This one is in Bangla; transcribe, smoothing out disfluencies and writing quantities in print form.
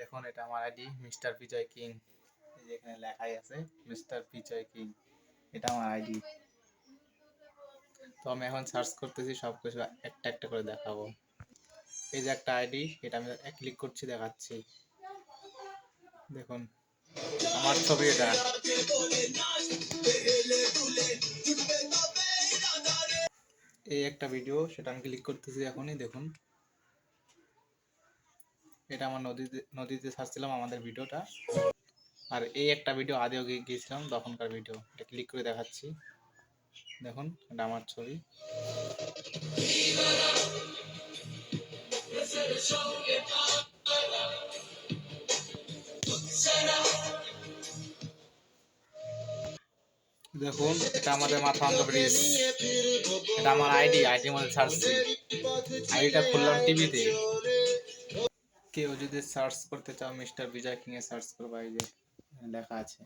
দেখুন এটা আমার আইডি মিস্টার বিজয় কিং। এই যে এখানে লেখাই আছে মিস্টার বিজয় কিং, এটা আমার আইডি। তো আমি এখন সার্চ করতেছি, সবকিছু একটা একটা করে দেখাবো। এই যে একটা আইডি, এটা আমি ক্লিক করছি, দেখাচ্ছি। দেখুন আমার ছবি এটা। এই একটা ভিডিও, সেটা আমি ক্লিক করতেছি এখনই। দেখুন এটা আমার নদীতে ছাড়ছিলাম আমাদের ভিডিওটা। আর এই একটা ভিডিও আগেও গিয়েছিলাম তখনকার ভিডিও, এটা ক্লিক করে দেখাচ্ছি। দেখুন এটা আমার ছবি। দেখুন এটা আমাদের মাথাভাঙ্গা ব্রিজ, এটা আমার আইডির মধ্যে ছাড়ছি। আইডিটা খুললাম টিভিতে। কেউ যদি সার্চ করতে চাও মিস্টার বিজয় কিং এ সার্চ করবা, এই যে লেখা আছে।